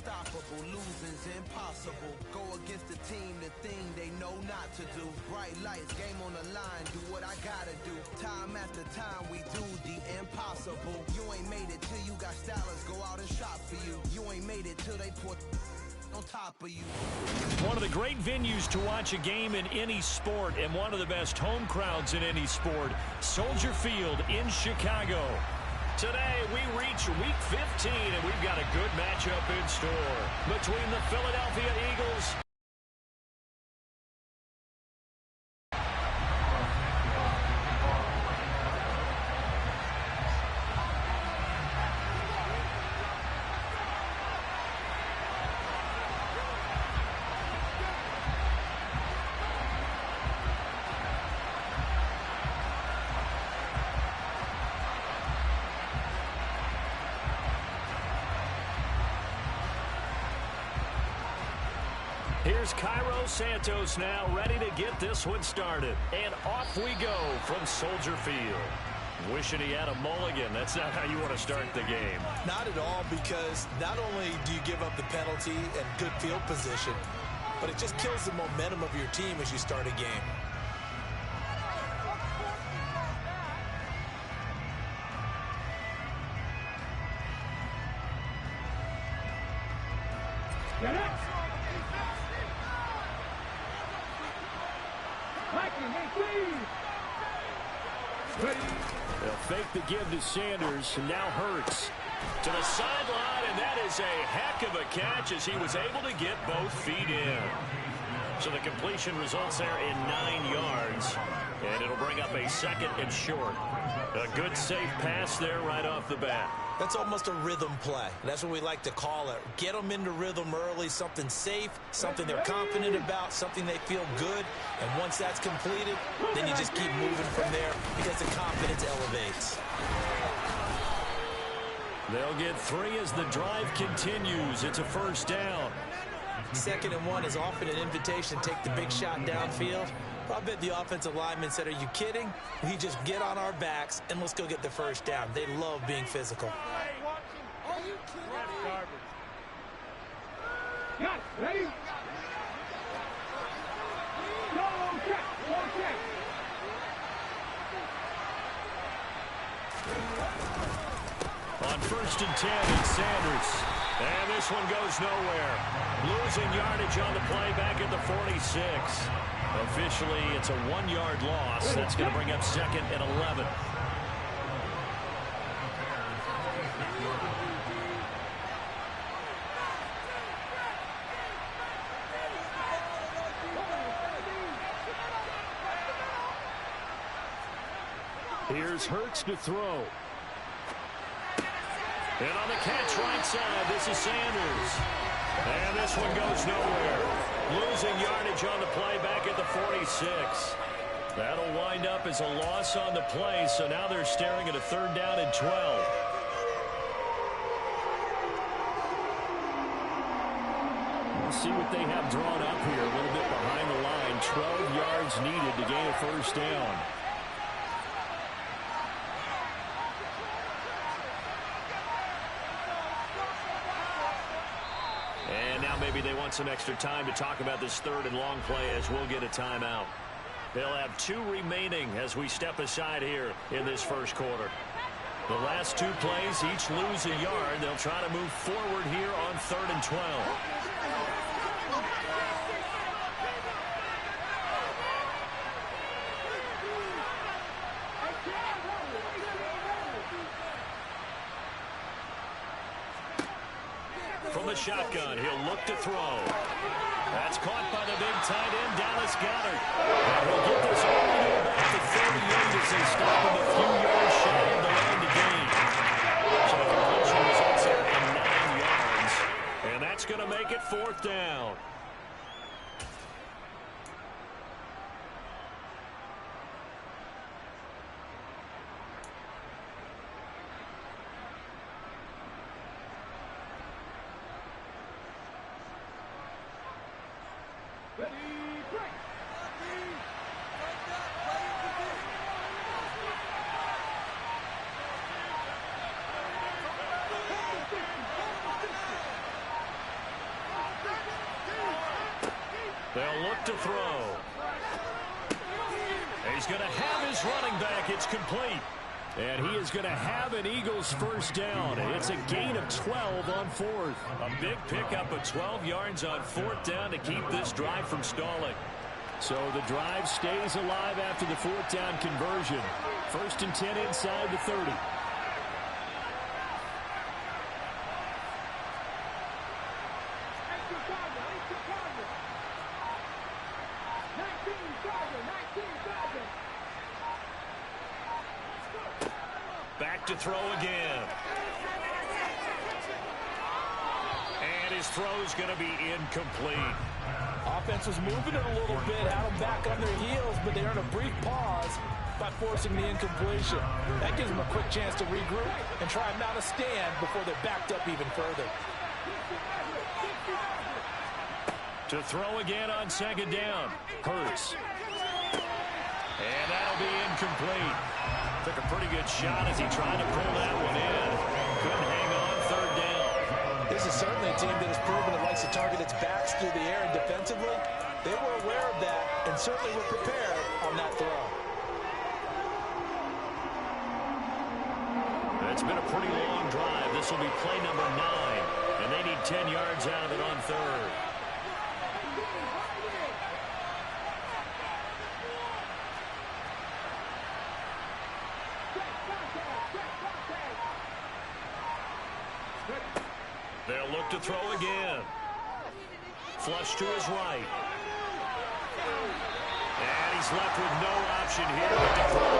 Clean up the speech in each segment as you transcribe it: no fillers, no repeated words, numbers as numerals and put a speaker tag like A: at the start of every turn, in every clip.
A: unstoppable, losing's impossible. Go against the team, the thing they know not to do. Bright lights, game on the line, do what I gotta do. Time after time, we do the impossible. You ain't made it till you got stylists go out and shop for you. You ain't made it till they put on top of you.
B: One of the great venues to watch a game in any sport and one of the best home crowds in any sport, Soldier Field in Chicago. Today we reach Week 15 and we've got a good matchup in store between the Philadelphia Eagles Here's Cairo Santos now ready to get this one started. And off we go from Soldier Field. Wishing he had a mulligan. That's not how you want to start the game.
C: Not at all, because not only do you give up the penalty and good field position, but it just kills the momentum of your team as you start a game.
B: They'll fake the give to Sanders, and now Hurts to the sideline, and that is a heck of a catch as he was able to get both feet in. So the completion results there in 9 yards, and it'll bring up a second and short. A good safe pass there right off the bat.
C: That's almost a rhythm play. That's what we like to call it. Get them into rhythm early, something safe, something they're confident about, something they feel good. And once that's completed, then you just keep moving from there because the confidence elevates.
B: They'll get 3 as the drive continues. It's a first down.
C: 2nd and 1 is often an invitation to take the big shot downfield. I bet the offensive lineman said, are you kidding? We just get on our backs and let's go get the first down. They love being physical.
D: Ready?
B: On 1st and 10, it's Sanders. And this one goes nowhere. Losing yardage on the play back at the 46. Officially, it's a 1-yard loss. That's going to bring up 2nd and 11. Here's Hurts to throw. And on the catch right side, this is Sanders. And this one goes nowhere. Losing yardage on the play back at the 46. That'll wind up as a loss on the play, so now they're staring at a 3rd down and 12. We'll see what they have drawn up here. A little bit behind the line. 12 yards needed to gain a first down. Maybe they want some extra time to talk about this 3rd and long play as we'll get a timeout. They'll have 2 remaining as we step aside here in this first quarter. The last 2 plays each lose a yard. They'll try to move forward here on 3rd and 12. From the shotgun, he'll look to throw. That's caught by the big tight end, Dallas Goedert. And he'll get this all the way back to 38 as they stop him a few yards shy of the line to gain. So the completion results there in 9 yards. And that's going to make it 4th down. They'll look to throw. He's going to have his running back. It's complete. And he is going to have an Eagles first down. It's a gain of 12 on fourth. A big pickup of 12 yards on fourth down to keep this drive from stalling. So the drive stays alive after the fourth down conversion. 1st and 10 inside the 30. Back to throw again. And his throw's going to be incomplete.
C: Offense was moving it a little bit, had them back on their heels, but they earned a brief pause by forcing the incompletion. That gives them a quick chance to regroup and try and mount a stand before they're backed up even further.
B: To throw again on 2nd down. Hurts. And that'll be incomplete. Took a pretty good shot as he tried to pull that one in. Couldn't hang on 3rd down.
C: This is certainly a team that has proven it likes to target its backs through the air and defensively. They were aware of that and certainly were prepared on that throw.
B: It's been a pretty long drive. This will be play number 9. And they need 10 yards out of it on 3rd. They'll look to throw again. Flush to his right. And he's left with no option here but to throw.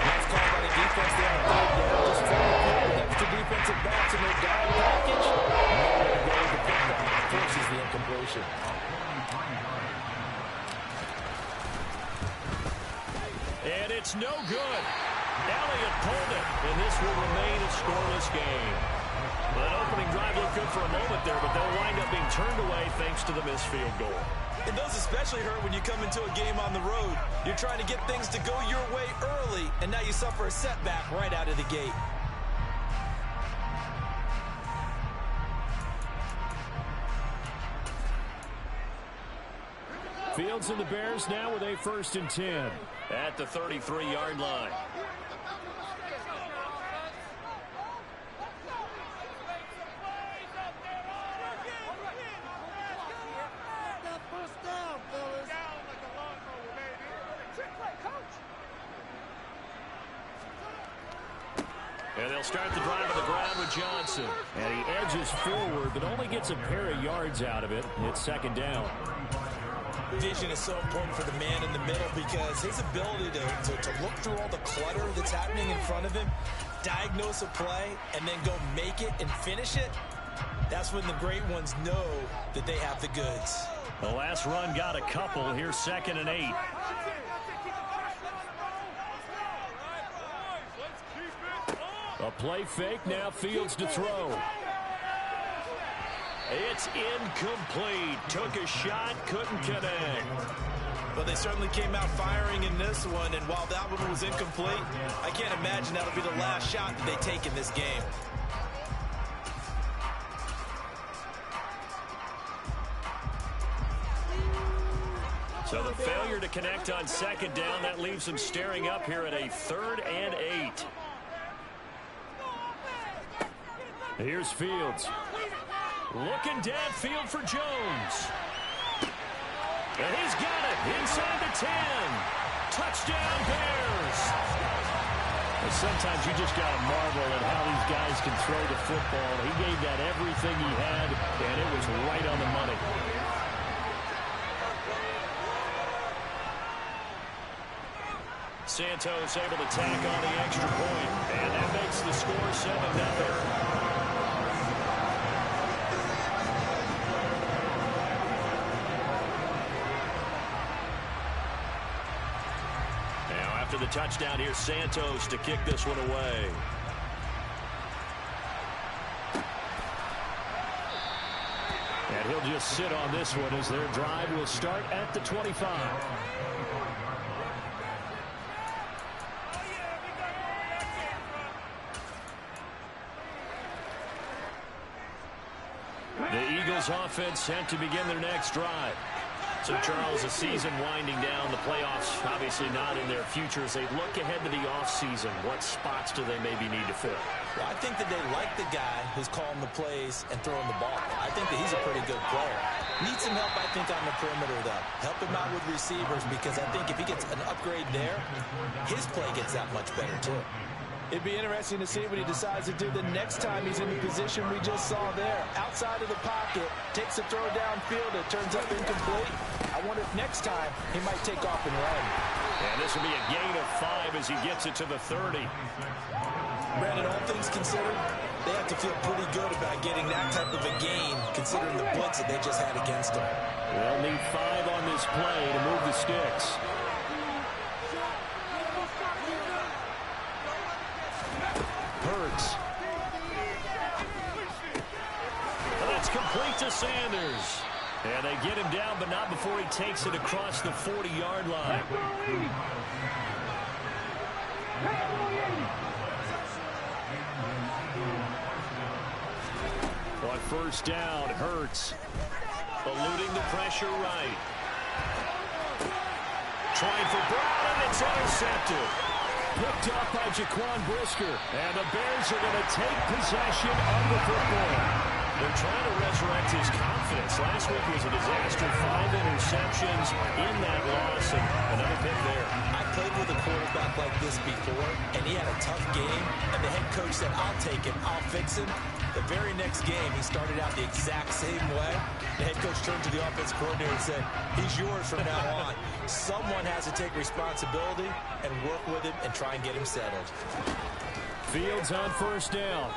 C: Nice call by the defense there on 3rd down. Just trying to keep with extra defensive backs in their down package. Nowhere to go with the pickup. Forces the incompletion.
B: And it's no good. Elliott pulled it, and this will remain a scoreless game. That opening drive looked good for a moment there, but they'll wind up being turned away thanks to the missed field goal.
C: And those especially hurt when you come into a game on the road. You're trying to get things to go your way early, and now you suffer a setback right out of the gate.
B: Fields and the Bears now with a 1st and 10 at the 33-yard line. And they'll start the drive on the ground with Johnson. And he edges forward, but only gets a pair of yards out of it. It's 2nd down.
C: Vision is so important for the man in the middle because his ability to look through all the clutter that's happening in front of him, diagnose a play, and then go make it and finish it, that's when the great ones know that they have the goods.
B: The last run got a couple. Here's 2nd and 8. A play fake, now Fields to throw. It's incomplete. Took a shot, couldn't connect.
C: Well, they certainly came out firing in this one, and while that one was incomplete, I can't imagine that'll be the last shot that they take in this game.
B: So the failure to connect on 2nd down, that leaves them staring up here at a 3rd and 8. Here's Fields. Looking downfield for Jones. And he's got it inside the 10. Touchdown, Bears. And sometimes you just got to marvel at how these guys can throw the football. He gave that everything he had, and it was right on the money. Santos able to tack on the extra point, and that makes the score 7-0. After the touchdown, here's Santos to kick this one away. And he'll just sit on this one as their drive will start at the 25. The Eagles offense set to begin their next drive. So, Charles, the season winding down, the playoffs obviously not in their future. As they look ahead to the offseason, what spots do they maybe need to fill?
C: Well, I think that they like the guy who's calling the plays and throwing the ball. I think that he's a pretty good player. Needs some help, I think, on the perimeter, though. Help him out with receivers, because I think if he gets an upgrade there, his play gets that much better, too.
D: It'd be interesting to see what he decides to do the next time he's in the position we just saw there. Outside of the pocket, takes a throw downfield, it turns up incomplete. I wonder if next time he might take off and run.
B: And this will be a gain of 5 as he gets it to the 30.
C: Brandon, all things considered, they have to feel pretty good about getting that type of a gain, considering the blitz that they just had against them.
B: They'll need 5 on this play to move the sticks. Hurts. And that's complete to Sanders. And they get him down, but not before he takes it across the 40-yard line. On first down, Hurts. Eluding the pressure right. Trying for Brown, and it's intercepted. Picked up by Jaquan Brisker. And the Bears are going to take possession of the football. They're trying to resurrect his confidence. Last week was a disaster. 5 interceptions in that loss, and another pick there.
C: I played with a quarterback like this before, and he had a tough game, and the head coach said, I'll take him, I'll fix him. The very next game, he started out the exact same way. The head coach turned to the offensive coordinator and said, he's yours from now on. Someone has to take responsibility and work with him and try and get him settled.
B: Fields on first down.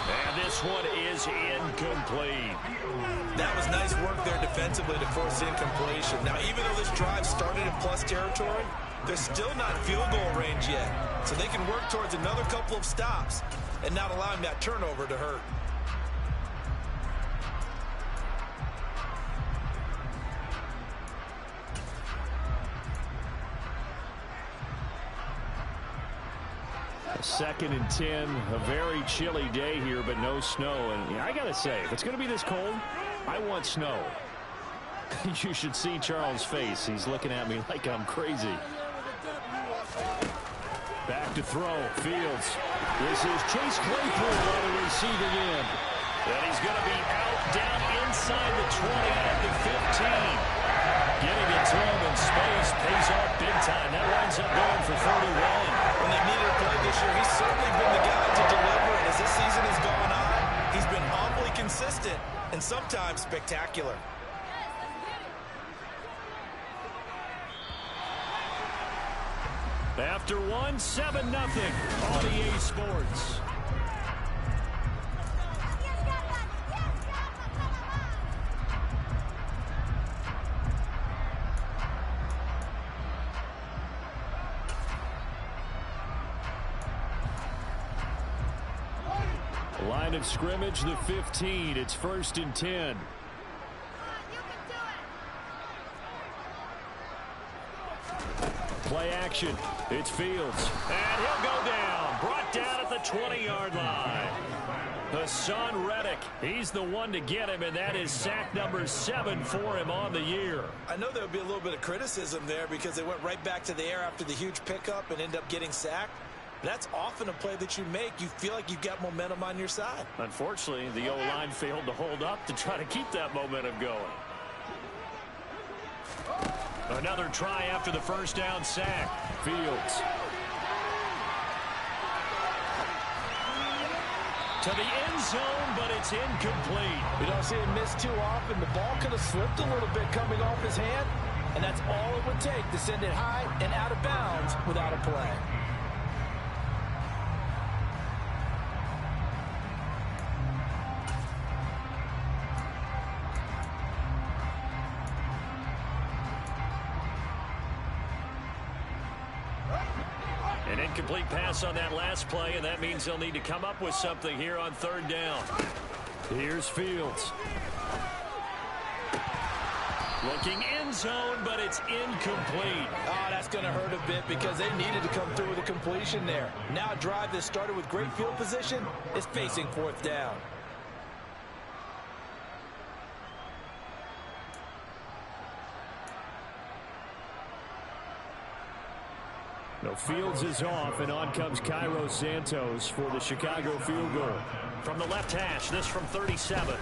B: And this one is incomplete.
C: That was nice work there defensively to force incompletion. Now, even though this drive started in plus territory, they're still not field goal range yet. So they can work towards another couple of stops and not allowing that turnover to hurt.
B: Second and 10, a very chilly day here, but no snow. And I got to say, if it's going to be this cold, I want snow. You should see Charles' face. He's looking at me like I'm crazy. Back to throw, Fields. This is Chase Claypool on the receiving end. And he's going to be out down inside the 20 at the 15. Getting it to him in space pays off big time. That winds up going for 41.
C: When they needed a play this year, he's certainly been the guy to deliver. And as this season has gone on, he's been humbly consistent and sometimes spectacular.
B: After 7-0 on EA Sports. Line of scrimmage, the 15. It's 1st and 10. Play action. It's Fields. And he'll go down. Brought down at the 20-yard line. Hassan Reddick. He's the one to get him, and that is sack number 7 for him on the year.
C: I know there would be a little bit of criticism there because they went right back to the air after the huge pickup and ended up getting sacked. That's often a play that you make. You feel like you've got momentum on your side.
B: Unfortunately, the O-line failed to hold up to try to keep that momentum going. Another try after the first down sack. Fields. To the end zone, but it's incomplete.
D: We don't see him miss too often. The ball could have slipped a little bit coming off his hand, and that's all it would take to send it high and out of bounds without a play.
B: An incomplete pass on that last play, and that means they'll need to come up with something here on 3rd down. Here's Fields. Looking end zone, but it's incomplete.
D: Oh, that's going to hurt a bit because they needed to come through with a completion there. Now a drive that started with great field position is facing 4th down.
B: No, Fields is off, and on comes Cairo Santos for the Chicago field goal. From the left hash, this from 37.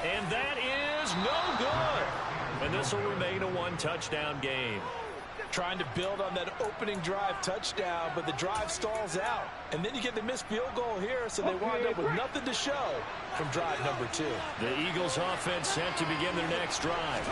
B: And that is no good. And this will remain a one-touchdown game.
D: Trying to build on that opening drive touchdown, but the drive stalls out. And then you get the missed field goal here, so they wind up with nothing to show from drive number 2.
B: The Eagles offense set to begin their next drive.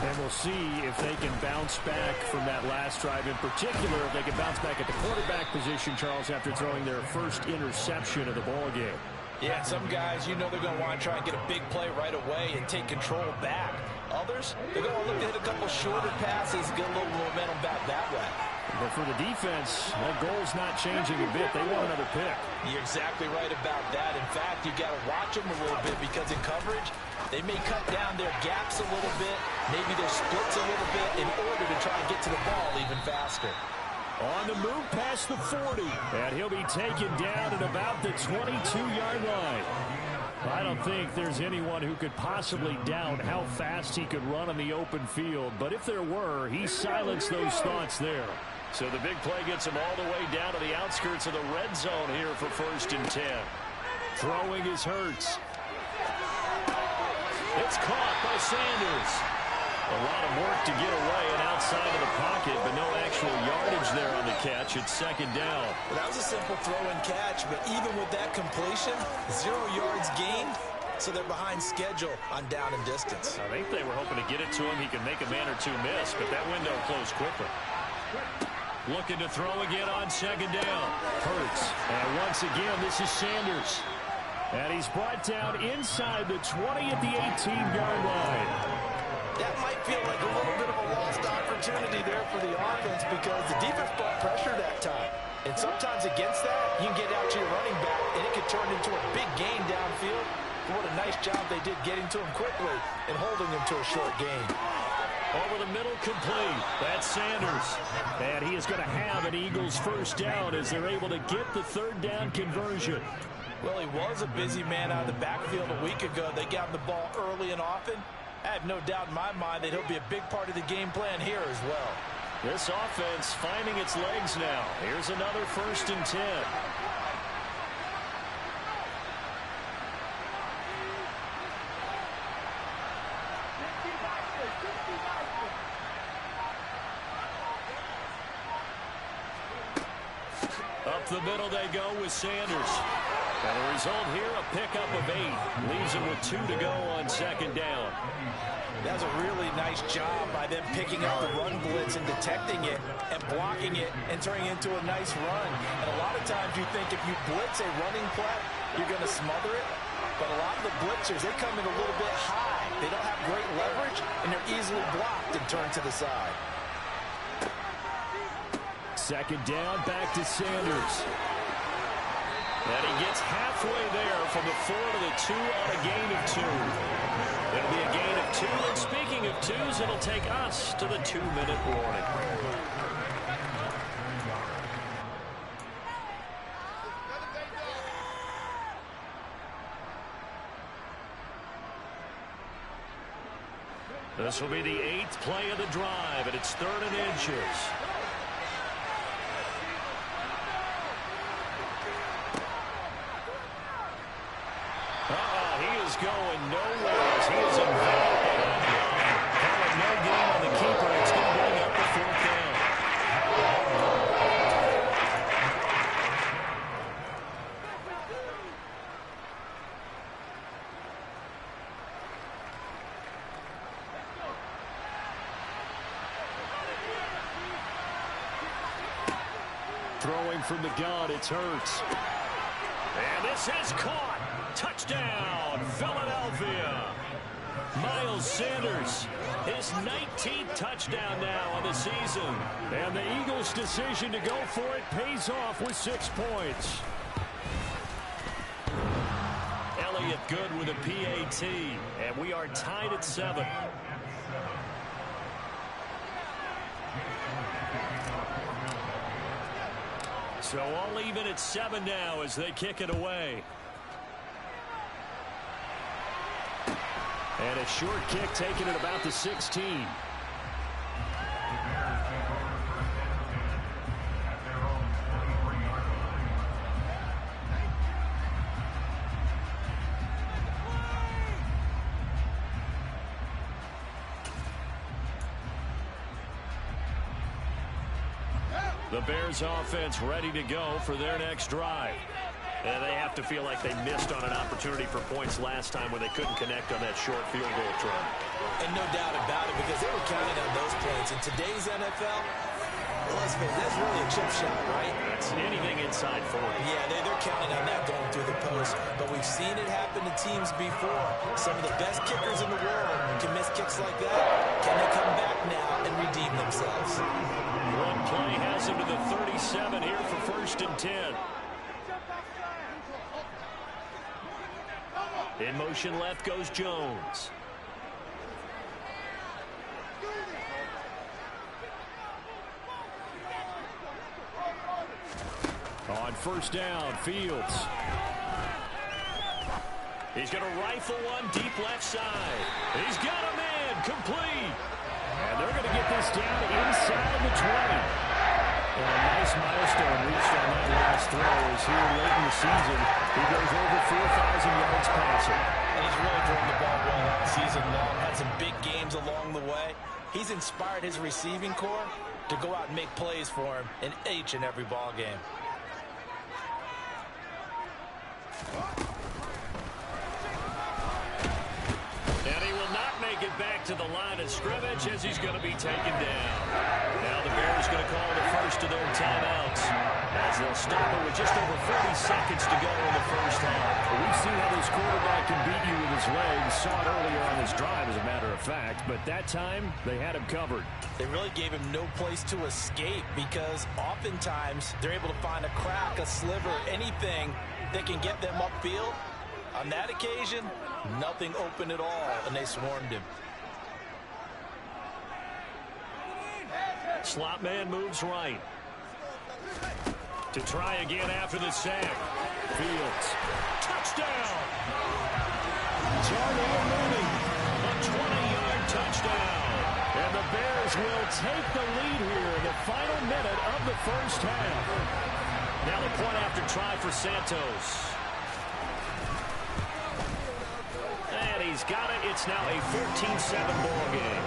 B: And we'll see if they can bounce back from that last drive. In particular, if they can bounce back at the quarterback position, Charles, after throwing their first interception of the ball game.
D: Yeah, some guys, you know they're going to want to try and get a big play right away and take control back. Others, they're going to look to hit a couple shorter passes, get a little momentum back that way.
B: But for the defense, that goal's not changing a bit. They want another pick.
D: You're exactly right about that. In fact, you got to watch them a little bit because in coverage, they may cut down their gaps a little bit, maybe their splits a little bit in order to try and get to the ball even faster.
B: On the move past the 40, and he'll be taken down at about the 22-yard line. I don't think there's anyone who could possibly doubt how fast he could run on the open field, but if there were, he silenced those thoughts there. So the big play gets him all the way down to the outskirts of the red zone here for 1st and 10. Throwing is Hurts. It's caught by Sanders. A lot of work to get away and outside of the pocket, but no actual yardage there on the catch. It's 2nd down.
D: Well, that was a simple throw and catch, but even with that completion, 0 yards gained, so they're behind schedule on down and distance.
B: I think they were hoping to get it to him. He could make a man or two miss, but that window closed quickly. Looking to throw again on 2nd down. Hurts. And once again, this is Sanders. And he's brought down inside the 20 at the 18-yard line.
D: That might feel like a little bit of a lost opportunity there for the offense because the defense brought pressure that time. And sometimes against that, you can get out to your running back, and it could turn into a big gain downfield. But what a nice job they did getting to him quickly and holding him to a short gain.
B: Over the middle, complete. That's Sanders. And he is going to have an Eagles 1st down as they're able to get the 3rd down conversion.
D: Well, he was a busy man out of the backfield a week ago. They got him the ball early and often. I have no doubt in my mind that he'll be a big part of the game plan here as well.
B: This offense finding its legs now. Here's another 1st and 10. Up the middle they go with Sanders. And the result here, a pickup of 8. Leaves him with 2 to go on 2nd down.
D: That was a really nice job by them picking up the run blitz and detecting it and blocking it and turning it into a nice run. And a lot of times you think if you blitz a running play, you're going to smother it. But a lot of the blitzers, they come in a little bit high. They don't have great leverage, and they're easily blocked and turned to the side.
B: 2nd down, back to Sanders. And he gets halfway there from the 4 to the 2 on a gain of 2. It'll be a gain of 2, and speaking of 2s, it'll take us to the 2-minute warning. This will be the 8th play of the drive, and it's 3rd and inches. He is going nowhere as he is enveloped behind it. Calling no gain on the keeper. It's going to bring up the 4th down. Throwing from the gun, it's Hurts. And this is caught. Touchdown, Philadelphia. Miles Sanders, his 19th touchdown now on the season. And the Eagles' decision to go for it pays off with 6 points. Elliott good with a PAT, and we are tied at 7. So all even at 7 now as they kick it away. And a short kick taken at about the 16. The Bears offense ready to go for their next drive. And they have to feel like they missed on an opportunity for points last time when they couldn't connect on that short field goal try.
C: And no doubt about it, because they were counting on those points. In today's NFL, let's face it, that's really a chip shot, right?
B: That's anything inside 40.
C: Yeah, they're counting on that going through the post. But we've seen it happen to teams before. Some of the best kickers in the world can miss kicks like that. Can they come back now and redeem themselves?
B: One play has him to the 37 here for 1st and 10. In motion left goes Jones. On 1st down, Fields. He's going to rifle one deep left side. He's got a man complete. And they're going to get this down inside the 20. And a nice milestone reached on that last throw as here late in the season, he goes over 4,000 yards passing.
C: And he's really throwing the ball well all season long. Had some big games along the way. He's inspired his receiving corps to go out and make plays for him in each and every ball game.
B: And he will not make it back to the line of scrimmage as he's going to be taken down. Now the Bears going to call the first of their timeouts as they'll stop it with just over 40 seconds to go in the first half.
E: We've seen how this quarterback can beat you with his legs. Saw it earlier on this drive, as a matter of fact. But that time, they had him covered.
C: They really gave him no place to escape because oftentimes they're able to find a crack, a sliver, anything that can get them upfield. On that occasion, nothing open at all, and they swarmed him.
B: Slot man moves right. To try again after the sack. Fields. Touchdown! Darnell Mooney. A 20-yard touchdown. And the Bears will take the lead here in the final minute of the first half. Now the point after try for Santos. And he's got it. It's now a 14-7 ball game.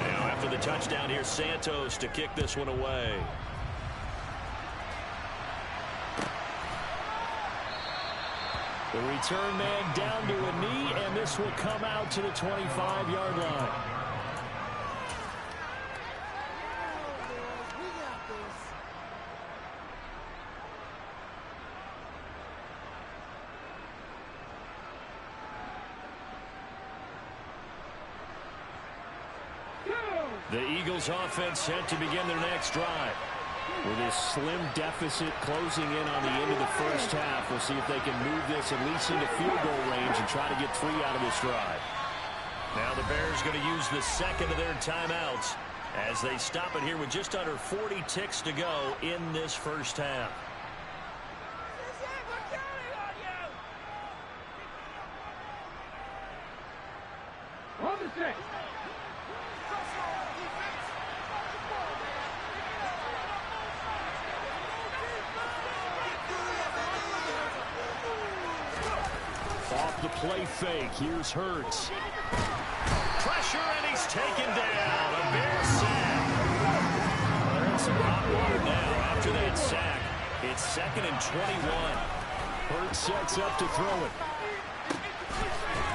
B: Now after the touchdown here, Santos to kick this one away. The return man down to a knee, and this will come out to the 25-yard line. The Eagles offense set to begin their next drive. With this slim deficit closing in on the end of the first half, we'll see if they can move this at least into field goal range and try to get 3 out of this drive. Now the Bears going to use the second of their timeouts as they stop it here with just under 40 ticks to go in this first half. Off the play fake, here's Hurts. Pressure, and he's taken down. A Bear sack. They're in some hot water now after that sack. It's 2nd and 21. Hurts sets up to throw it.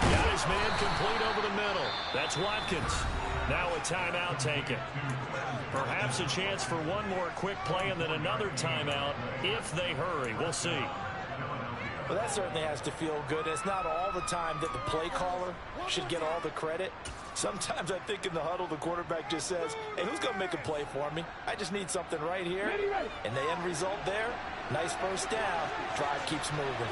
B: Got his man complete over the middle. That's Watkins. Now a timeout taken. Perhaps a chance for one more quick play and then another timeout if they hurry. We'll see.
C: Well, that certainly has to feel good. It's not all the time that the play caller should get all the credit. Sometimes I think in the huddle, the quarterback just says, hey, who's going to make a play for me? I just need something right here. And the end result there, nice first down. Drive keeps moving.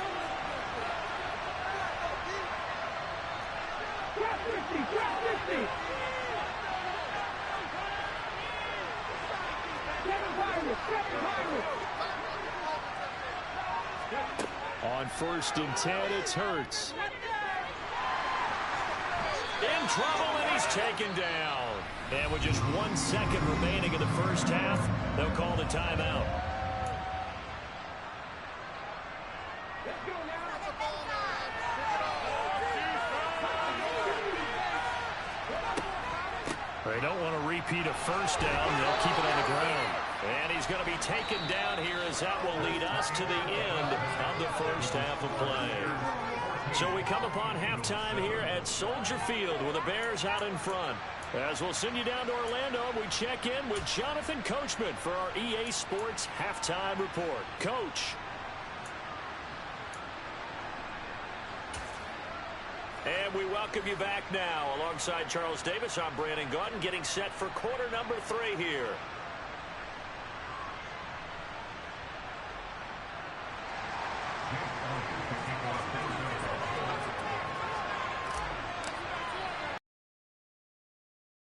B: On 1st and 10, it's Hurts. In trouble, and he's taken down. And with just 1 second remaining in the first half, they'll call the timeout. first down. They'll keep it on the ground. And he's going to be taken down here as that will lead us to the end of the first half of play. So we come upon halftime here at Soldier Field with the Bears out in front. As we'll send you down to Orlando, we check in with Jonathan Coachman for our EA Sports Halftime Report. Coach. And we welcome you back now. Alongside Charles Davis, I'm Brandon Gaudin, getting set for quarter number 3 here.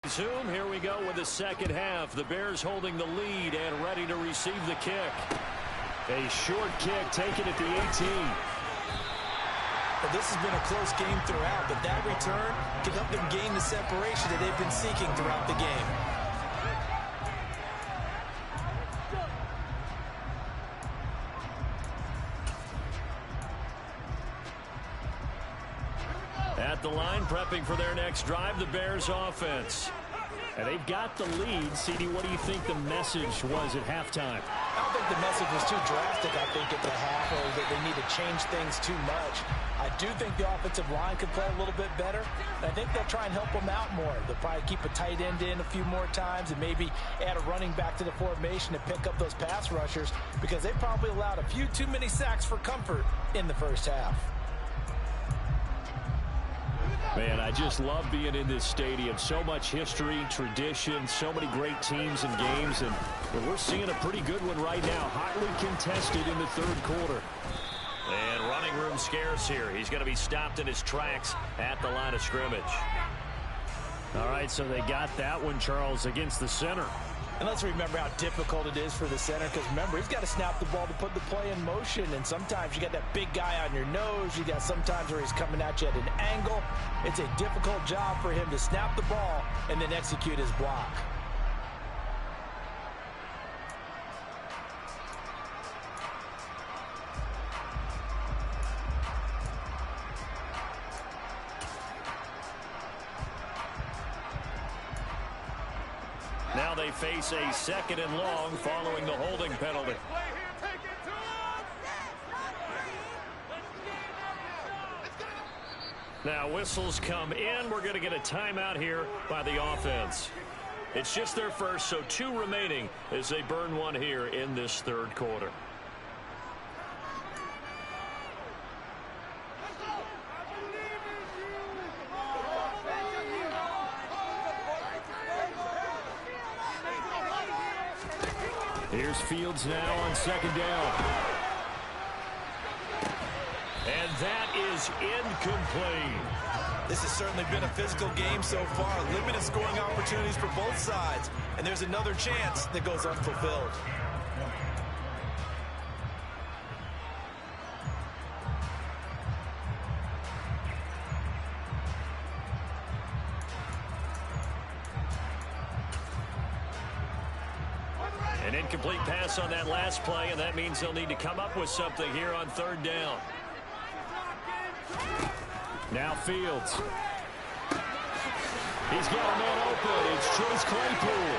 B: Zoom, here we go with the second half. The Bears holding the lead and ready to receive the kick. A short kick taken at the 18.
C: Well, this has been a close game throughout, but that return can help them gain the separation that they've been seeking throughout the game.
B: At the line, prepping for their next drive, the Bears offense. And they've got the lead. CD, what do you think the message was at halftime?
D: I don't think the message was too drastic, I think, at the half, or that they need to change things too much. I do think the offensive line could play a little bit better. And I think they'll try and help them out more. They'll probably keep a tight end in a few more times and maybe add a running back to the formation to pick up those pass rushers, because they probably allowed a few too many sacks for comfort in the first half.
B: Man, I just love being in this stadium. So much history, tradition, so many great teams and games, and we're seeing a pretty good one right now. Hotly contested in the third quarter. And running room scarce here. He's going to be stopped in his tracks at the line of scrimmage. All right, so they got that one, Charles, against the center.
D: And let's remember how difficult it is for the center, because remember, he's got to snap the ball to put the play in motion, and sometimes you got that big guy on your nose. You got sometimes where he's coming at you at an angle. It's a difficult job for him to snap the ball and then execute his block.
B: Now they face a second and long following the holding penalty. Now whistles come in. We're going to get a timeout here by the offense. It's just their first, so 2 remaining as they burn one here in this third quarter. Here's Fields now on second down. And that is incomplete.
C: This has certainly been a physical game so far. Limited scoring opportunities for both sides. And there's another chance that goes unfulfilled.
B: An incomplete pass on that last play, and that means they'll need to come up with something here on third down. Now Fields. He's got a man open. It's Chase Claypool.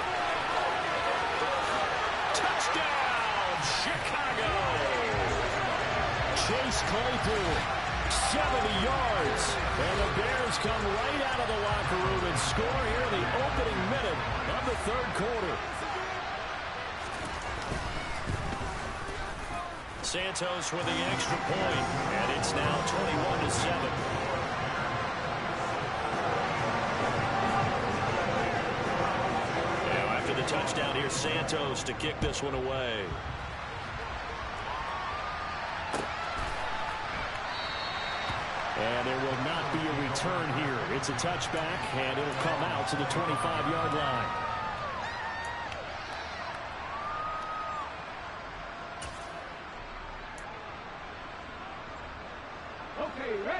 B: Touchdown, Chicago. Chase Claypool, 70 yards. And the Bears come right out of the locker room and score here in the opening minute of the third quarter. Santos with the extra point, and it's now 21-7. Now after the touchdown, here's Santos to kick this one away. And there will not be a return here. It's a touchback, and it'll come out to the 25-yard line.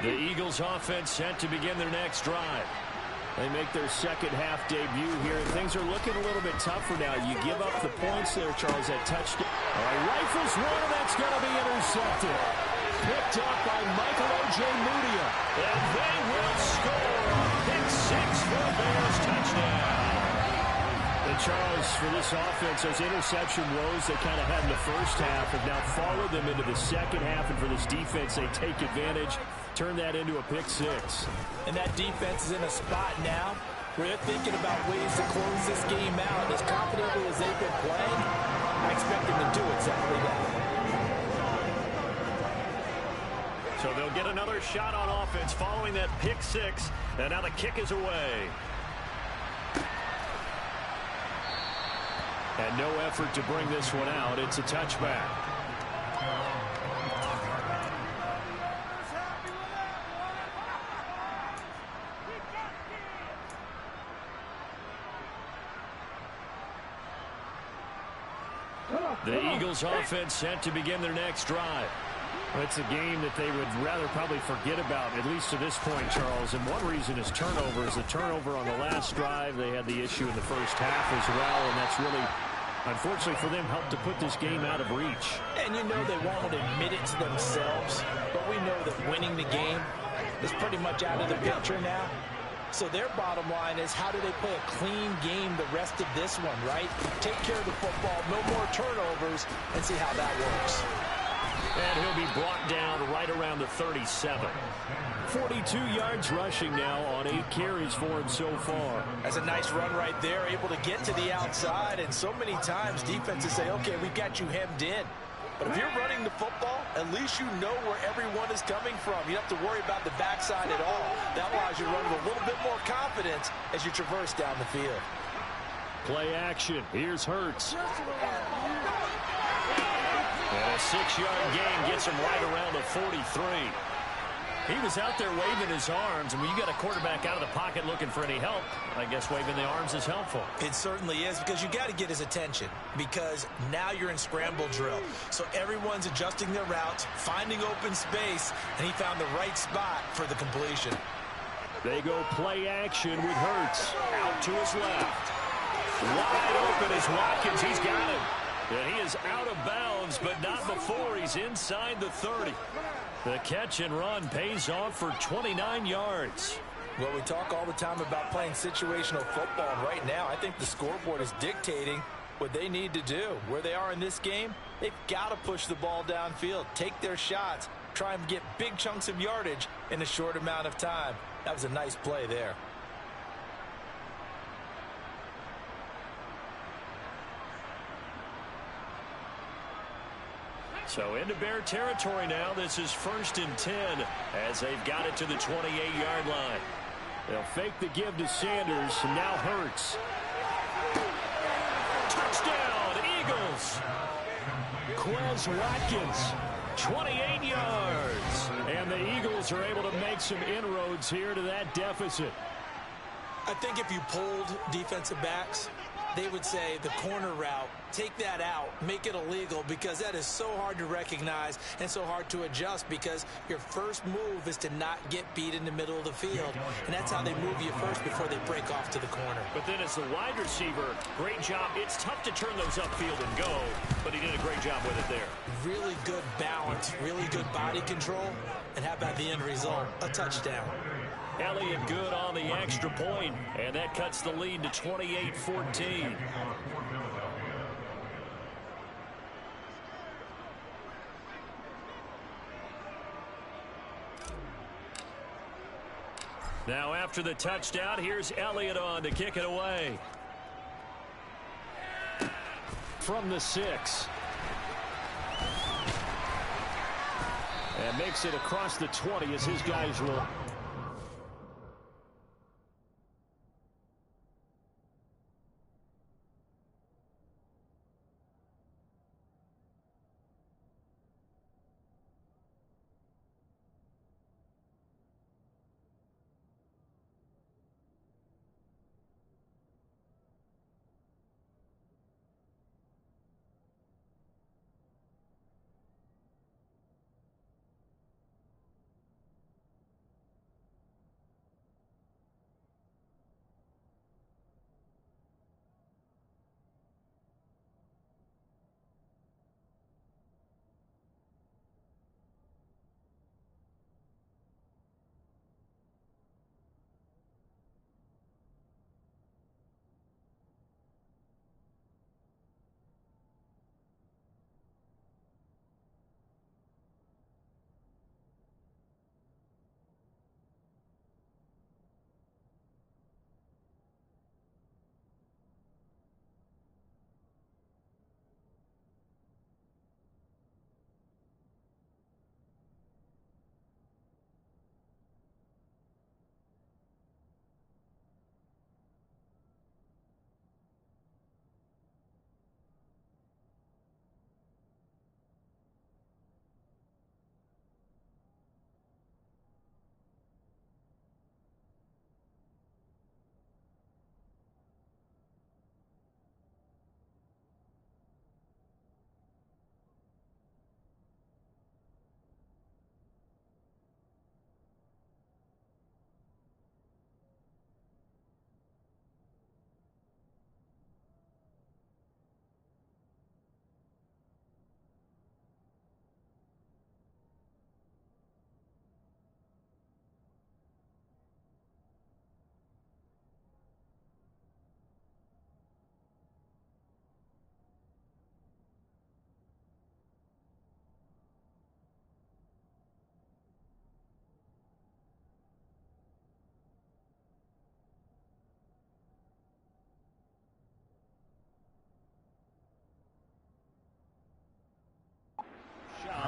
B: The Eagles offense set to begin their next drive. They make their second half debut here. Things are looking a little bit tougher now. You give up the points there, Charles, that touchdown. All right, rifles one, and that's going to be intercepted. Picked up by Michael Ojemudia. And they will score. Pick 6 for the Bears touchdown. The
E: Charles, for this offense, those interception woes they kind of had in the first half have now followed them into the second half. And for this defense, they take advantage, turn that into a pick six.
D: And that defense is in a spot now where they're thinking about ways to close this game out. As confidently as they've been playing, I expect them to do exactly that.
B: So they'll get another shot on offense following that pick six. And now the kick is away.
E: And no effort to bring this one out. It's a touchback. The Eagles offense set to begin their next drive. It's a game that they would rather probably forget about, at least to this point, Charles. And one reason is turnovers. The turnover on the last drive, they had the issue in the first half as well, and that's really, unfortunately for them, helped to put this game out of reach.
D: And you know they won't admit it to themselves, but we know that winning the game is pretty much out of the picture now. So their bottom line is, how do they play a clean game the rest of this one, right? Take care of the football, no more turnovers, and see how that works.
B: And he'll be brought down right around the 37.
E: 42 yards rushing now on 8 carries for him so far.
D: That's a nice run right there, able to get to the outside. And so many times defenses say, okay, we've got you hemmed in. But if you're running the football, at least you know where everyone is coming from. You don't have to worry about the backside at all. That allows you to run with a little bit more confidence as you traverse down the field.
E: Play action. Here's Hurts.
B: And a 6-yard gain gets him right around the 43. He was out there waving his arms, and when you got a quarterback out of the pocket looking for any help, I guess waving the arms is helpful.
C: It certainly is, because you got to get his attention, because now you're in scramble drill. So everyone's adjusting their routes, finding open space, and he found the right spot for the completion.
E: They go play action with Hurts.
B: Out to his left. Wide open is Watkins. He's got him. And he is out of bounds, but not before he's inside the 30. The catch and run pays off for 29 yards.
D: Well, we talk all the time about playing situational football, and right now I think the scoreboard is dictating what they need to do. Where they are in this game, they've got to push the ball downfield, take their shots, try and get big chunks of yardage in a short amount of time. That was a nice play there.
B: So into Bear territory now. This is 1st and 10 as they've got it to the 28-yard line.
E: They'll fake the give to Sanders, and now Hurts.
B: Touchdown, Eagles!
E: Quez Watkins,
B: 28 yards.
E: and the Eagles are able to make some inroads here to that deficit.
C: I think if you pulled defensive backs, they would say the corner route, take that out, make it illegal, because that is so hard to recognize and so hard to adjust, because your first move is to not get beat in the middle of the field. And that's how they move you first before they break off to the corner.
B: But then as the wide receiver, great job. It's tough to turn those upfield and go, but he did a great job with it there.
C: Really good balance, really good body control, and how about the end result? A touchdown.
B: Elliott good on the extra point, and that cuts the lead to 28-14. Now after the touchdown, here's Elliott on to kick it away.
E: From the 6. And makes it across the 20 as his guys roll.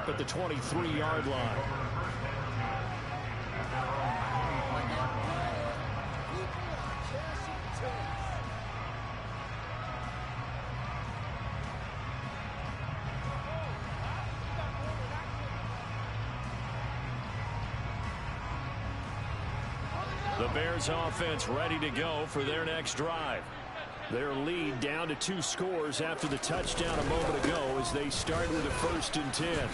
E: at the 23-yard line. The Bears offense ready to go for their next drive. Their lead down to 2 scores after the touchdown a moment ago as they start with a 1st and 10.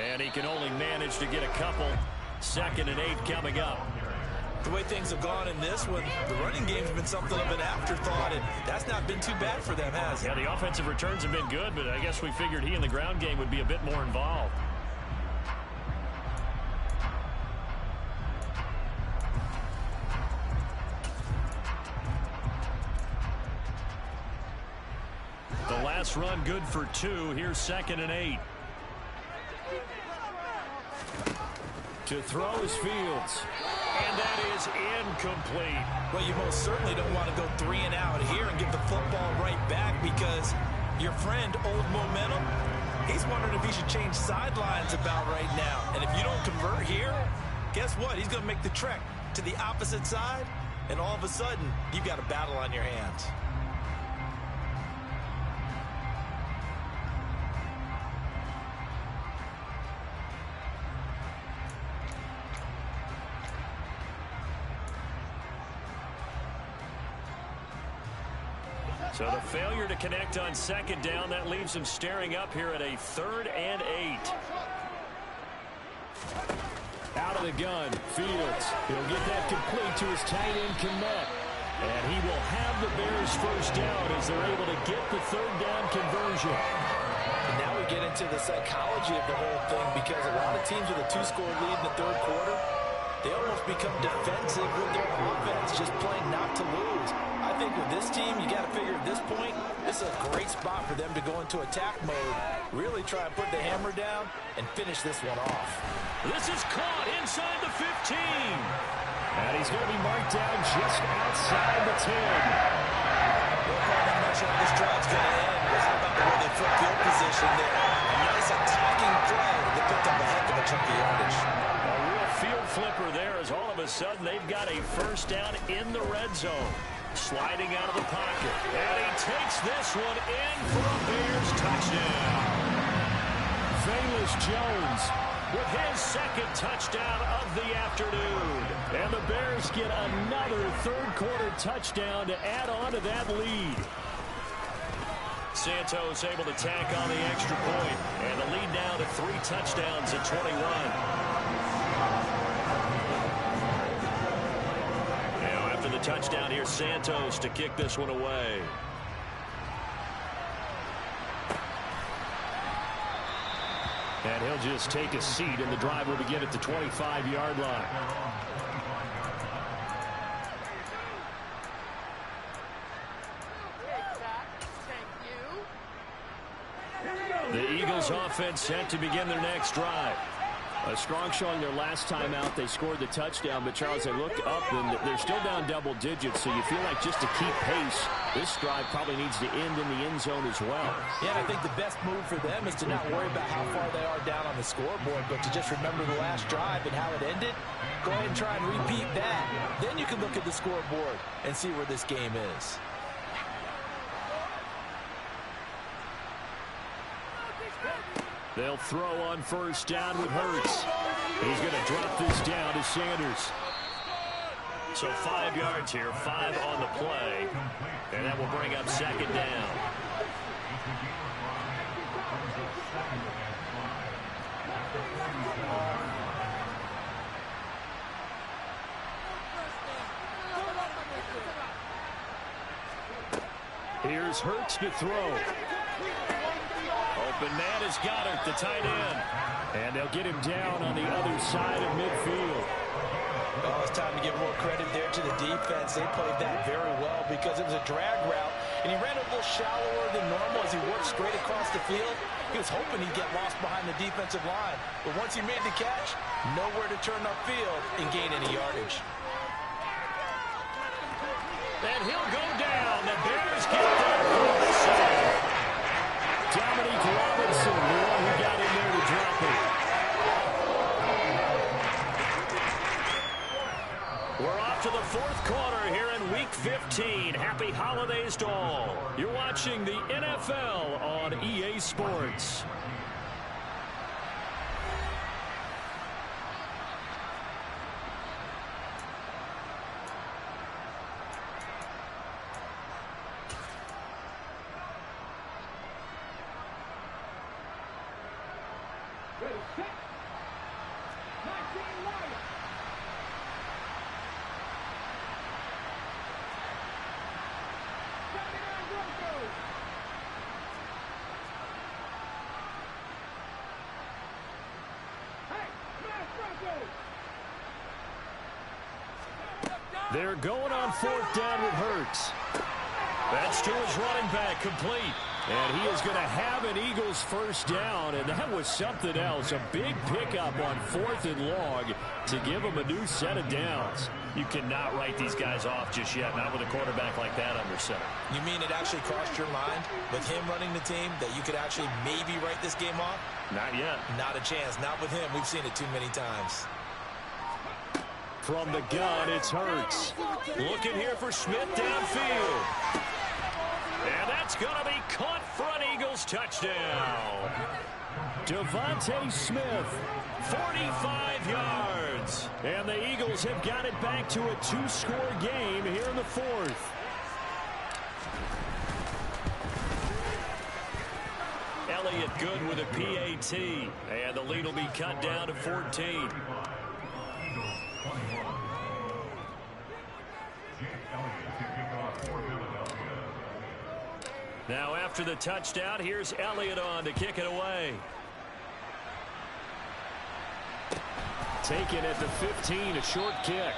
E: And he can only manage to get a couple. 2nd and 8 coming up.
C: The way things have gone in this one, the running game's been something of an afterthought, and that's not been too bad for them, has it?
E: Yeah, the offensive returns have been good, but I guess we figured he in the ground game would be a bit more involved. The last run good for 2. Here's 2nd and 8. To throw is Fields. And that is incomplete.
C: Well, you most certainly don't want to go 3 and out here and give the football right back, because your friend, Old Momentum, he's wondering if he should change sidelines about right now. And if you don't convert here, guess what? He's going to make the trek to the opposite side, and all of a sudden, you've got a battle on your hands.
E: So the failure to connect on 2nd down, that leaves him staring up here at a 3rd and 8. Out of the gun, Fields. He'll get that complete to his tight end, Kmet. And he will have the Bears 1st down as they're able to get the 3rd down conversion.
D: And now we get into the psychology of the whole thing, because a lot of teams with a 2-score lead in the 3rd quarter, they almost become defensive with their offense, just playing not to lose. I think with this team, you got to figure at this point, this is a great spot for them to go into attack mode, really try and put the hammer down and finish this one off.
E: This is caught inside the 15. And he's going to be marked down just outside the 10.
C: I'm not sure how this drive's going to end, but how about the way they flip field position there? A nice attacking play that picked up a heck of a chunk of yardage.
E: A real field flipper there, as all of a sudden they've got a 1st down in the red zone. Sliding out of the pocket. And he takes this one in for a Bears touchdown. Velus Jones with his 2nd touchdown of the afternoon. And the Bears get another 3rd quarter touchdown to add on to that lead. Santos able to tack on the extra point. And the lead now to 3 touchdowns at 21. The touchdown here, Santos to kick this one away. And he'll just take a seat, and the drive will begin at the 25-yard line. The Eagles offense set to begin their next drive. A strong showing their last time out. They scored the touchdown, but Charles, they looked up and they're still down double digits, so you feel like just to keep pace, this drive probably needs to end in the end zone as well.
D: Yeah, and I think the best move for them is to not worry about how far they are down on the scoreboard, but to just remember the last drive and how it ended. Go ahead and try and repeat that. Then you can look at the scoreboard and see where this game is.
E: They'll throw on 1st down with Hurts. He's going to drop this down to Sanders. So 5 yards here, 5 on the play. And that will bring up 2nd down. Here's Hurts to throw. Open man is Goddard, the tight end. And they'll get him down on the other side of midfield.
D: Well, it's time to give more credit there to the defense. They played that very well because it was a drag route, and he ran a little shallower than normal as he worked straight across the field. He was hoping he'd get lost behind the defensive line. But once he made the catch, nowhere to turn upfield and gain any yardage.
E: And he'll go down. The Bears get there for the save. Dominique Robinson, the one who got in there to dropping. We're off to the fourth quarter here in Week 15. Happy holidays to all. You're watching the NFL on EA Sports. They're going on fourth down with Hurts. That's to his running back, complete. And he is going to have an Eagles first down, and that was something else. A big pickup on 4th and long to give them a new set of downs. You cannot write these guys off just yet, not with a quarterback like that under center.
C: You mean it actually crossed your mind with him running the team that you could actually maybe write this game off?
E: Not yet.
C: Not a chance. Not with him. We've seen it too many times.
E: From the gun, it's Hurts. Looking here for Smith downfield. And that's going to be caught for an Eagles touchdown. Devontae Smith, 45 yards. And the Eagles have got it back to a 2-score game here in the fourth. Elliott good with a PAT. And the lead will be cut down to 14. Now after the touchdown, here's Elliott on to kick it away. Taken at the 15, a short kick.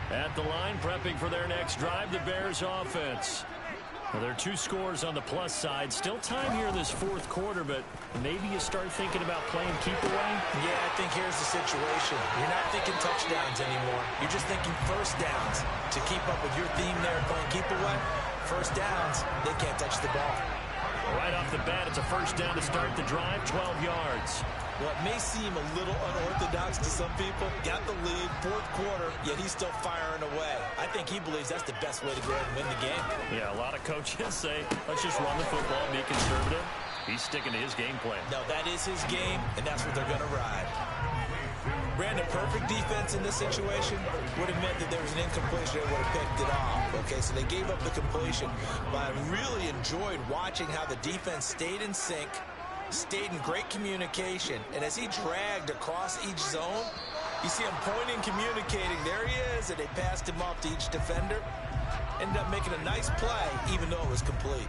E: At the line, prepping for their next drive, the Bears offense. Well, there are 2 scores on the plus side. Still time here in this fourth quarter, but maybe you start thinking about playing keep away?
C: Yeah, I think here's the situation. You're not thinking touchdowns anymore. You're just thinking first downs. To keep up with your theme there, playing keep away, first downs, they can't touch the ball.
E: Right off the bat, it's a first down to start the drive, 12 yards.
C: Well, it may seem a little unorthodox to some people. Got the lead, fourth quarter, yet he's still firing away. I think he believes that's the best way to go ahead and win the game.
E: Yeah, a lot of coaches say, let's just run the football and be conservative. He's sticking to his game plan.
C: No, that is his game, and that's what they're going to ride. Brandon, perfect defense in this situation would have meant that there was an incompletion. They would have picked it off. Okay, so they gave up the completion. But I really enjoyed watching how the defense stayed in sync, stayed in great communication, and as he dragged across each zone, you see him pointing, communicating. There he is, and they passed him off to each defender. Ended up making a nice play, even though it was complete.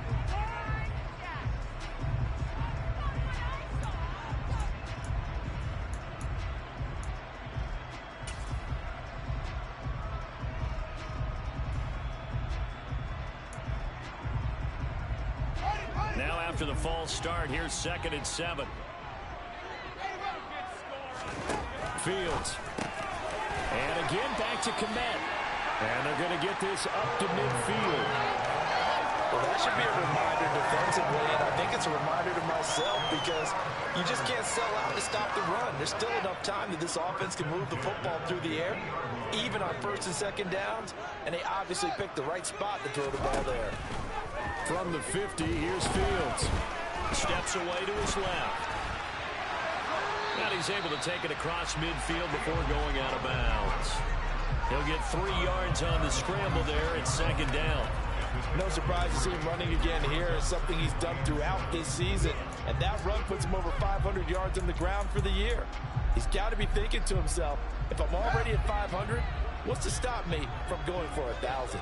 E: Now after the false start, here's 2nd and 7. Fields. And again back to Kmet. And they're going to get this up to midfield.
D: Well, that should be a reminder defensively, and I think it's a reminder to myself because you just can't sell out to stop the run. There's still enough time that this offense can move the football through the air, even on 1st and 2nd downs, and they obviously picked the right spot to throw the ball there.
E: From the 50, here's Fields. Steps away to his left. And he's able to take it across midfield before going out of bounds. He'll get 3 yards on the scramble there at 2nd down.
D: No surprise to see him running again here. It's something he's done throughout this season. And that run puts him over 500 yards on the ground for the year. He's got to be thinking to himself, if I'm already at 500, what's to stop me from going for 1,000?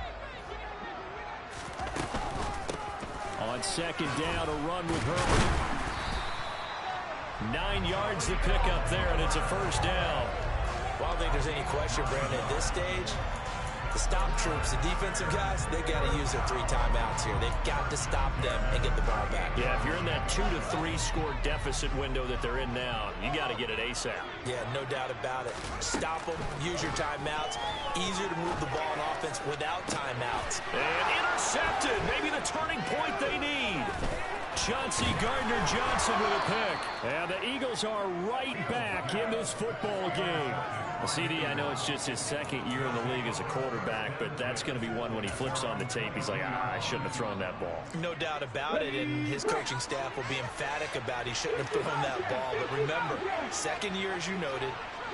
E: On 2nd down, a run with Herbert. 9 yards to pick up there, and it's a first down.
C: Well, I don't think there's any question, Brandon, at this stage, The stop troops, the defensive guys, they got to use their 3 timeouts here. They've got to stop them and get the ball back.
B: Yeah, if you're in that 2 to 3 score deficit window that they're in now, you got to get it ASAP.
C: Yeah, no doubt about it. Stop them, use your timeouts. Easier to move the ball on offense without timeouts.
B: And intercepted. Maybe the turning point they need. Chauncey Gardner-Johnson with a pick. And the Eagles are right back in this football game. Well, CD, I know it's just his second year in the league as a quarterback, but that's going to be one when he flips on the tape. He's like, I shouldn't have thrown that ball.
C: No doubt about it, and his coaching staff will be emphatic about he shouldn't have thrown that ball. But remember, second year, as you noted,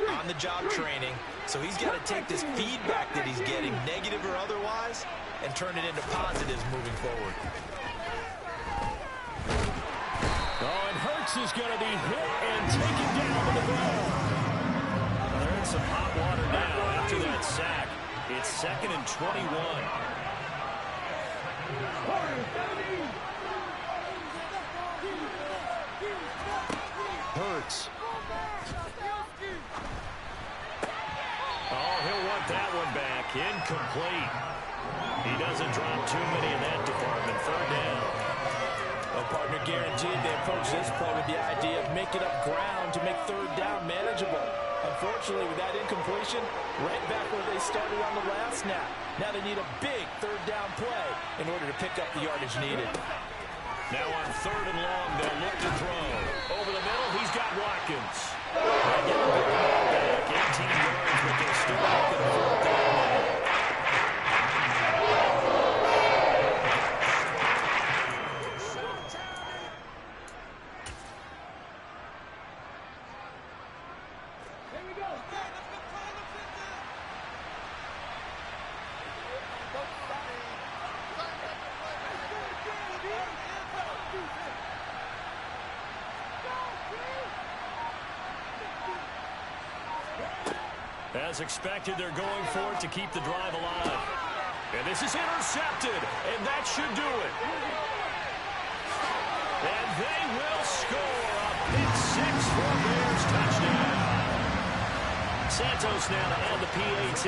C: on-the-job training, so he's got to take this feedback that he's getting, negative or otherwise, and turn it into positives moving forward.
B: Oh, and Hurts is going to be hit and taken down to the ground. They're in some hot water now after that sack. It's 2nd and 21. Hurts. Oh, he'll want that one back. Incomplete. He doesn't drop too many in that department. 3rd down.
D: Well, partner, guaranteed they approach this play with the idea of making up ground to make 3rd down manageable. Unfortunately, with that incompletion, right back where they started on the last snap. Now they need a big 3rd down play in order to pick up the yardage needed.
B: Now on 3rd and long, they'll look to throw. Over the middle, he's got Watkins. They get the ball back, 18 yards, but they're still out to the 4th down line. As expected, they're going for it to keep the drive alive. And this is intercepted, and that should do it. And they will score a pick 6 for Bears touchdown. Santos now to add the PAT.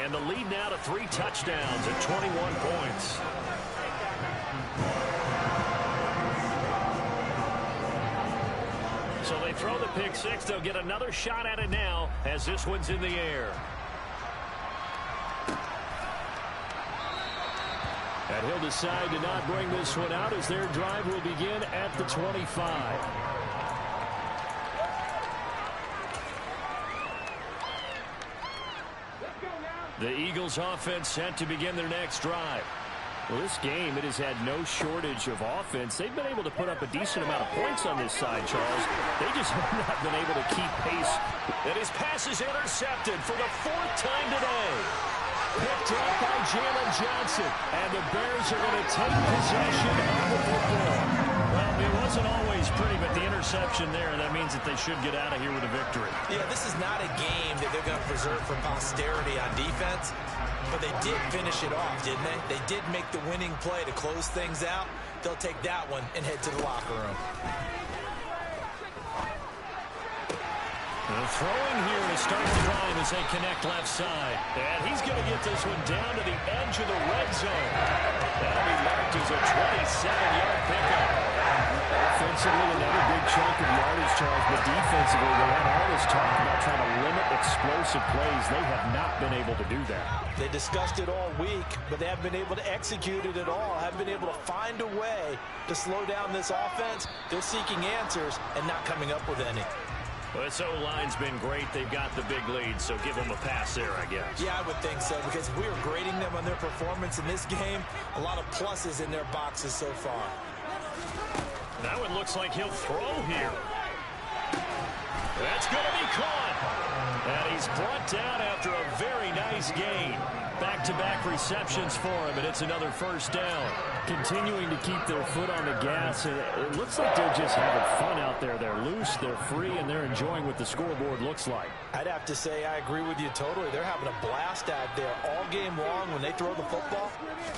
B: And the lead now to 3 touchdowns at 21 points. So they throw the pick 6. They'll get another shot at it now as this one's in the air. And he'll decide to not bring this one out as their drive will begin at the 25. The Eagles offense set to begin their next drive. Well, this game, it has had no shortage of offense. They've been able to put up a decent amount of points on this side, Charles. They just have not been able to keep pace. And his pass is intercepted for the 4th time today. Picked up by Jalen Johnson. And the Bears are going to take possession of the football. Well, it wasn't always pretty, but the interception there, that means that they should get out of here with a victory.
C: Yeah, this is not a game that they're going to preserve for posterity on defense. But they did finish it off, didn't they? They did make the winning play to close things out. They'll take that one and head to the locker room.
B: And throwing here to start the drive as they connect left side. And he's going to get this one down to the edge of the red zone. That'll be marked as a 27-yard pickup. Offensively, another big chunk of yardage, Charles, but defensively, they had all this talk about trying to limit explosive plays. They have not been able to do that.
D: They discussed it all week, but they haven't been able to execute it at all. Haven't been able to find a way to slow down this offense. They're seeking answers and not coming up with any.
B: Well, this O-line's been great. They've got the big lead, so give them a pass there, I guess.
C: Yeah, I would think so, because if we were grading them on their performance in this game, a lot of pluses in their boxes so far.
B: That one looks like he'll throw here. That's going to be caught. And he's brought down after a very nice gain. Back-to-back receptions for him, and it's another 1st down. Continuing to keep their foot on the gas. And it looks like they're just having fun out there. They're loose, they're free, and they're enjoying what the scoreboard looks like.
D: I'd have to say I agree with you totally. They're having a blast out there all game long when they throw the football.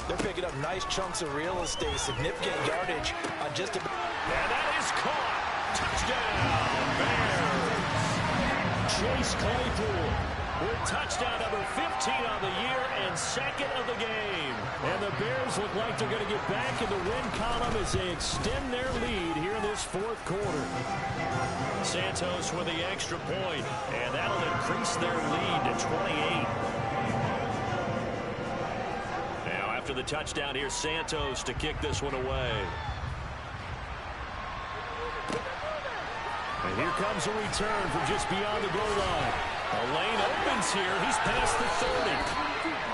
D: They're picking up nice chunks of real estate, significant yardage on just about.
B: And that is caught. Touchdown. Bears. Chase Claypool with touchdown number 15 on the year and second of the game. And the Bears look like they're going to get back in the win column as they extend their lead here in this fourth quarter. Santos with the extra point, and that'll increase their lead to 28. Now after the touchdown, here's Santos to kick this one away. And here comes a return from just beyond the goal line. A lane opens here. He's past the 30.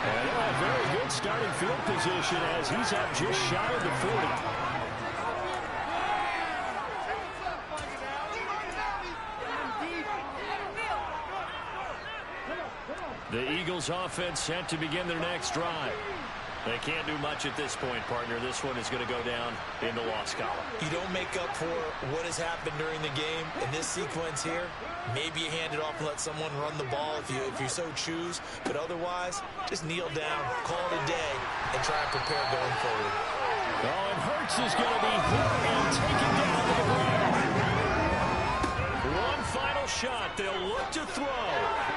B: And they'll have very good starting field position as he's up just shy of the 40. The Eagles offense set to begin their next drive. They can't do much at this point, partner. This one is going to go down in the loss column.
C: You don't make up for what has happened during the game. In this sequence here, maybe you hand it off and let someone run the ball if you so choose. But otherwise, just kneel down, call it a day, and try and prepare going forward.
B: Oh, and Hurts is going to be hit and taken down to the ground. One final shot. They'll look to throw.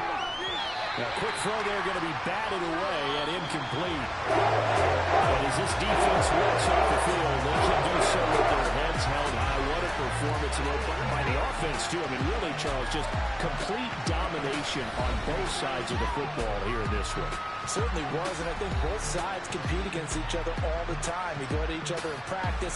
B: A quick throw there going to be batted away and incomplete. And as this defense walks off the field, they can do so with their heads held high. What a performance by the offense, too. I mean, really, Charles, just complete domination on both sides of the football here in this one.
D: Certainly was, and I think both sides compete against each other all the time. We go at each other in practice.